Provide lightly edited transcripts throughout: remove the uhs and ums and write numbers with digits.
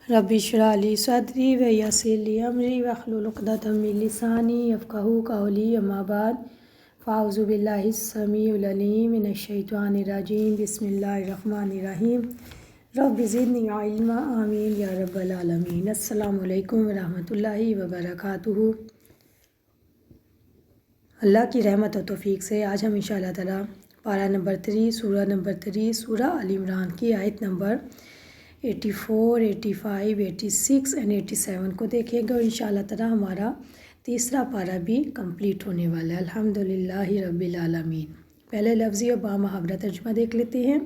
Rabbi इश्रह ली सदरी व यस्सिर ली अमरी वहलुल उक़दतम मिन लिसानी यफ़क़हू क़ौली अम्मा बाद फ़अऊज़ु बिल्लाहिस समीउल अलीम मिनश शैतानिर रजीम बिस्मिल्लाहिर रहमानिर रहीम रब्बि ज़िदनी इल्मा आमीन या रब्बल आलमीन। अस्सलामु अलैकुम व रहमतुल्लाहि व बरकातुहू। अल्लाह की रहमत और तौफ़ीक़ से आज हम इंशाअल्लाह ताला पारा नंबर 3 सूरह नंबर 3 सूरह आल इमरान की आयत नंबर 84, 85, 86 एंड 87 को देखेंगे और इंशाअल्लाह ताला हमारा तीसरा पारा भी कंप्लीट होने वाला है। अल्हम्दुलिल्लाहि रब्बिल आलमीन। पहले लफ्ज़ी और बामुहावरा तर्जुमा देख लेते हैं।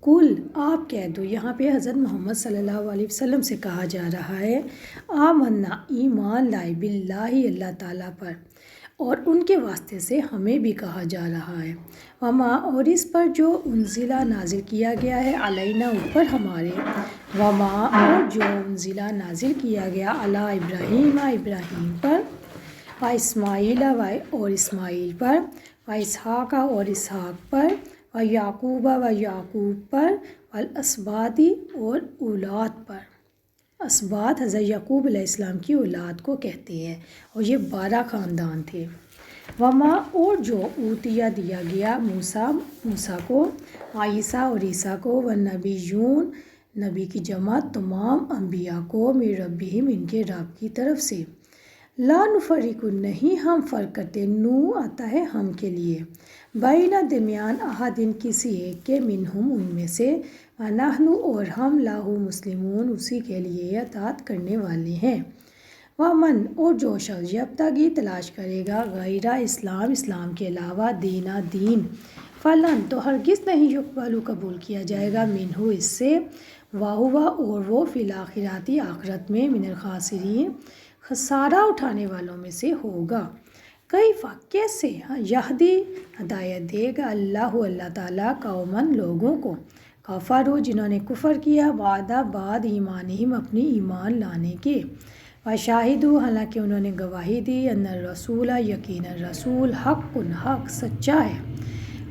कुल आप कह दो, यहाँ पे हज़रत मोहम्मद सल्लल्लाहु अलैहि वसल्लम से कहा जा रहा है आमन्ना ईमान लाए बिल्लाहि अल्लाह ताला पर, और उनके वास्ते से हमें भी कहा जा रहा है वमा और इस पर जो उनजिला नाजिल किया गया है अलैना ऊपर हमारे, वमा और जो उनजिला नाजिल किया गया अला इब्राहीम इब्राहीम पर, व इस्माईला और इस्माईल पर, व इसहाक़ा और इसहाक़ पर, व याकूबा व याकूब पर, वल असबाती और औलाद पर। असबात हज़रत याकूब अलैहिस्सलाम की औलाद को कहते हैं और ये 12 ख़ानदान थे। वमा और जो ऊतिया दिया गया मूसा को, ईसा और ईसा को, व नबीयून नबी की जमात तमाम अम्बिया को, मिर रब्बिहिम इनके रब की तरफ से, ला नुफरिकु नहीं हम फ़र्क करते, नू आता है हम के लिए, बैना दरमियान अहादिन किसी एक के, मिनहुम उनमें से, नहनु और हम लाहू मुस्लिमून उसी के लिए अताअत करने वाले हैं। वमन और जो शख्स यब्तगी तलाश करेगा गैरा इस्लाम इस्लाम के अलावा दीना दीन, फ़लन तो हरगिज़ नहीं युक़बलु कबूल किया जाएगा, मिनहु इससे, वाहुवा और वो फ़िल आखिराती आखिरत में, मिनल खासिरीन खसारा उठाने वालों में से होगा। कई कैसे यहदी हदायत देगा अल्लाह ताला कौमन लोगों को, कफ़ारू जिन्होंने कुफ़र किया, वादा बाद ईमानिहिम अपनी ईमान लाने के, व शाहिदू हालांकि उन्होंने गवाही दी, अन्नर रसूला यकीनन रसूल हक़्क़ुन हक़ सच्चा है,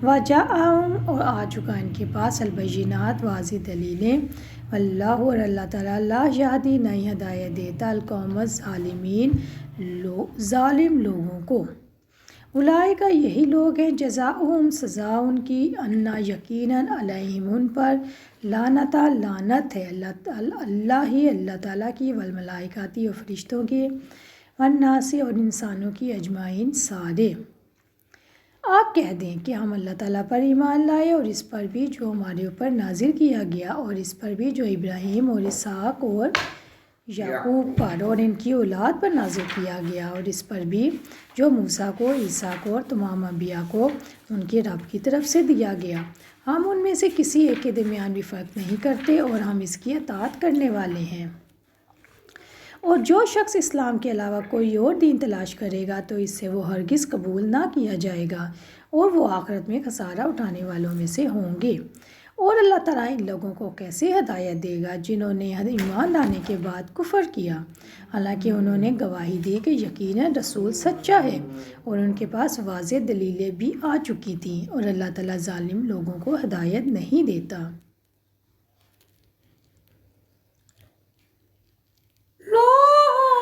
व जाअहुम और आ चुका इनके पास अलबय्यिनात वाज़िह दलीलें, अल्लाह और अल्लाह ताला ला यहदी नहीं हदायत देता अलकौम ज़ालिमीन ज़ालिम लोगों को। उलाइका यही लोग हैं जज़ाउहुम सज़ा उनकी, अन्ना यकीनन अलैहिम उन पर, लानता लानत है अल्लाह ताला की, वल मलाइकाती और फरिश्तों की, वन्नासी और इंसानों की, अजमाइन सारे। आप कह दें कि हम अल्लाह ताला पर ईमान लाए और इस पर भी जो हमारे ऊपर नाजिल किया गया, और इस पर भी जो इब्राहीम और इसहाक़ और याकूब पर और इनकी औलाद पर नाजिल किया गया, और इस पर भी जो मूसा को, ईसा को और तमाम अम्बिया को उनके रब की तरफ से दिया गया। हम उनमें से किसी एक के दरमियान भी फ़र्क नहीं करते और हम इसकी अताअत करने वाले हैं। और जो शख्स इस्लाम के अलावा कोई और दीन तलाश करेगा तो इससे वो हरगिज़ कबूल ना किया जाएगा और वो आखिरत में खसारा उठाने वालों में से होंगे। और अल्लाह ताला इन लोगों को कैसे हदायत देगा जिन्होंने ईमान लाने के बाद कुफ़र किया, हालांकि उन्होंने गवाही दी कि यकीनन रसूल सच्चा है और उनके पास वाज़ेह दलीलें भी आ चुकी थीं, और अल्लाह ताला ज़ालिम लोगों को हदायत नहीं देता।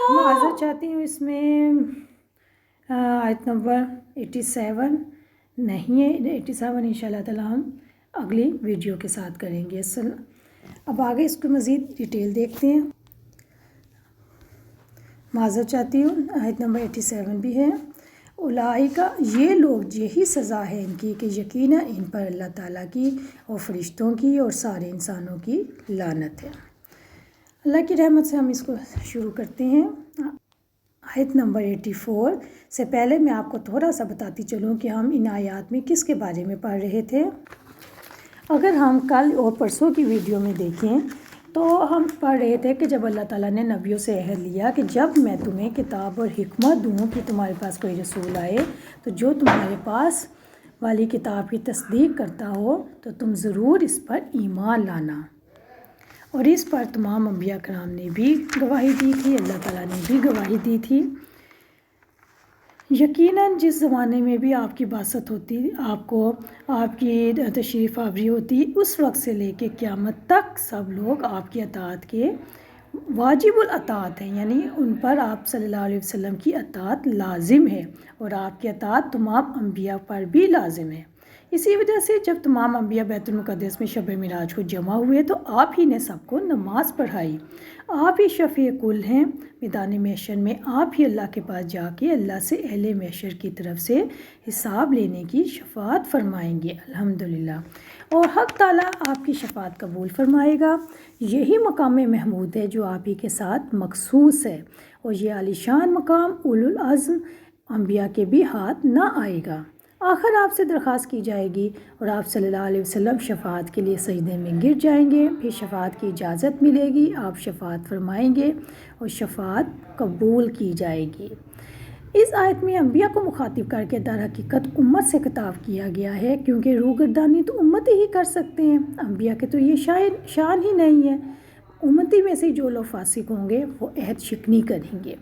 माज़रत चाहती हूँ, इसमें आयत नंबर 87 नहीं है, 87 इंशाअल्लाह ताला हम अगली वीडियो के साथ करेंगे। अब आगे इसको मज़ीद डिटेल देखते हैं। माज़रत चाहती हूँ, आयत नंबर 87 भी है। उलाइका ये लोग यही सज़ा है इनकी कि यकीनन इन पर अल्लाह ताला की और फरिश्तों की और सारे इंसानों की लानत है। अल्लाह की रहमत से हम इसको शुरू करते हैं। आयत नंबर 84 से पहले मैं आपको थोड़ा सा बताती चलूँ कि हम इन आयात में किसके बारे में पढ़ रहे थे। अगर हम कल और परसों की वीडियो में देखें तो हम पढ़ रहे थे कि जब अल्लाह ताला ने नबियों से अहद लिया कि जब मैं तुम्हें किताब और हिकमत दूँ कि तुम्हारे पास कोई रसूल आए तो जो तुम्हारे पास वाली किताब की तस्दीक करता हो तो तुम ज़रूर इस पर ईमान लाना। और इस पर तमाम अम्बिया कराम ने भी गवाही दी थी, अल्लाह ताला ने भी गवाही दी थी। یقیناً جس زمانے میں بھی آپ کی باسط ہوتی، آپ کو آپ کی تشریف آوری ہوتی، اس وقت سے لے کے قیامت تک سب لوگ آپ کی اطاعت کے واجب الاطاعت ہیں، یعنی ان پر آپ صلی اللہ علیہ وسلم کی اطاعت لازم ہے، اور آپ کی اطاعت تمام انبیاء پر بھی لازم ہے۔ اسی وجہ سے جب تمام انبیاء بیت المقدس میں شب معراج کو جمع ہوئے تو آپ ہی نے سب کو نماز پڑھائی۔ آپ ہی شفیع کل ہیں، میدان محشر میں آپ ہی اللہ کے پاس جا کے اللہ سے اہل محشر کی طرف سے حساب لینے کی شفاعت فرمائیں گے الحمدللہ، اور حق تعالیٰ آپ کی شفاعت قبول فرمائے گا۔ یہی مقام محمود ہے جو آپ ہی کے ساتھ مخصوص ہے، اور یہ عالی شان مقام اولو العزم انبیاء کے بھی ہاتھ نہ آئے گا۔ آخر آپ سے درخواست کی جائے گی اور آپ صلی اللہ علیہ وسلم شفاعت کے لیے سجدے میں گر جائیں گے، پھر شفاعت کی اجازت ملے گی، آپ شفاعت فرمائیں گے اور شفاعت قبول کی جائے گی۔ اس آیت میں انبیاء کو مخاطب کر کے در حقیقت امت سے خطاب کیا گیا ہے، کیونکہ روگردانی تو امتی ہی کر سکتے ہیں، انبیاء کے تو یہ شان ہی نہیں ہے۔ امتی میں سے جو لوگ فاسق ہوں گے وہ عہد شکنی کریں گے۔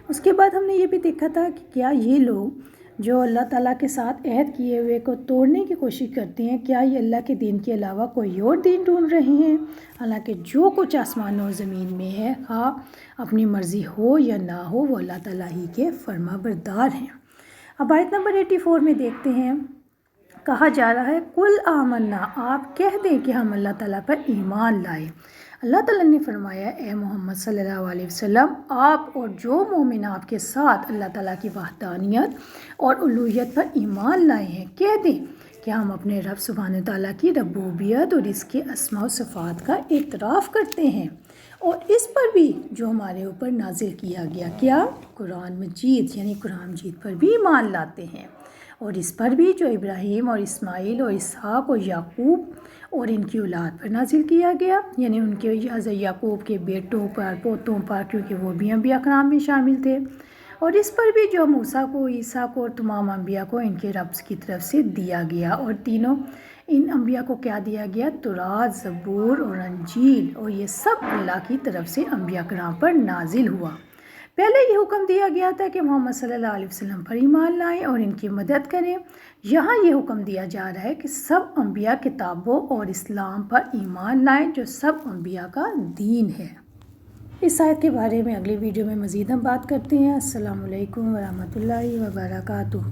اس کے بعد ہم نے یہ بھی دیکھا تھا کہ کیا یہ لوگ جو اللہ تعالیٰ کے ساتھ عہد کیے ہوئے کو توڑنے کی کوشش کرتے ہیں، کیا یہ اللہ کے دین کے علاوہ کوئی اور دین ڈھونڈ رہے ہیں؟ حالانکہ جو کچھ آسمان و زمین میں ہے، خواہ اپنی مرضی ہو یا نہ ہو، وہ اللہ تعالیٰ ہی کے فرما بردار ہیں۔ اب آیت نمبر 84 میں دیکھتے ہیں، کہا جا رہا ہے کل آمنا، آپ کہہ دیں کہ ہم اللہ تعالیٰ پر ایمان لائے۔ اللہ تعالیٰ نے فرمایا اے محمد صلی اللہ علیہ وسلم، آپ اور جو مومن آپ کے ساتھ اللہ تعالیٰ کی وحدانیت اور الوہیت پر ایمان لائے ہیں، کہہ دیں کہ ہم اپنے رب سبحانہ تعالیٰ کی ربوبیت اور اس کے اسماء و صفات کا اعتراف کرتے ہیں، اور اس پر بھی جو ہمارے اوپر نازل کیا گیا، کیا قرآن مجید، یعنی قرآن مجید پر بھی ایمان لاتے ہیں، اور اس پر بھی جو ابراہیم اور اسماعیل اور اسحاق اور یعقوب اور ان کی اولاد پر نازل کیا گیا، یعنی ان کے حضرت یعقوب کے بیٹوں پر، پوتوں پر، کیونکہ وہ بھی انبیاء کرام میں شامل تھے، اور اس پر بھی جو موسیٰ کو، عیسیٰ کو اور تمام انبیاء کو ان کے رب کی طرف سے دیا گیا، اور تینوں ان انبیاء کو کیا دیا گیا؟ تورات، زبور اور انجیل، اور یہ سب اللہ کی طرف سے انبیاء کرام پر نازل ہوا۔ پہلے یہ حکم دیا گیا تھا کہ محمد صلی اللہ علیہ وسلم پر ایمان لائیں اور ان کی مدد کریں۔ یہاں یہ حکم دیا جا رہا ہے کہ سب انبیاء کتابوں اور اسلام پر ایمان لائیں جو سب انبیاء کا دین ہے۔ اس آیت کے بارے میں اگلی ویڈیو میں مزید ہم بات کرتے ہیں۔ السلام علیکم ورحمۃ اللہ وبرکاتہ۔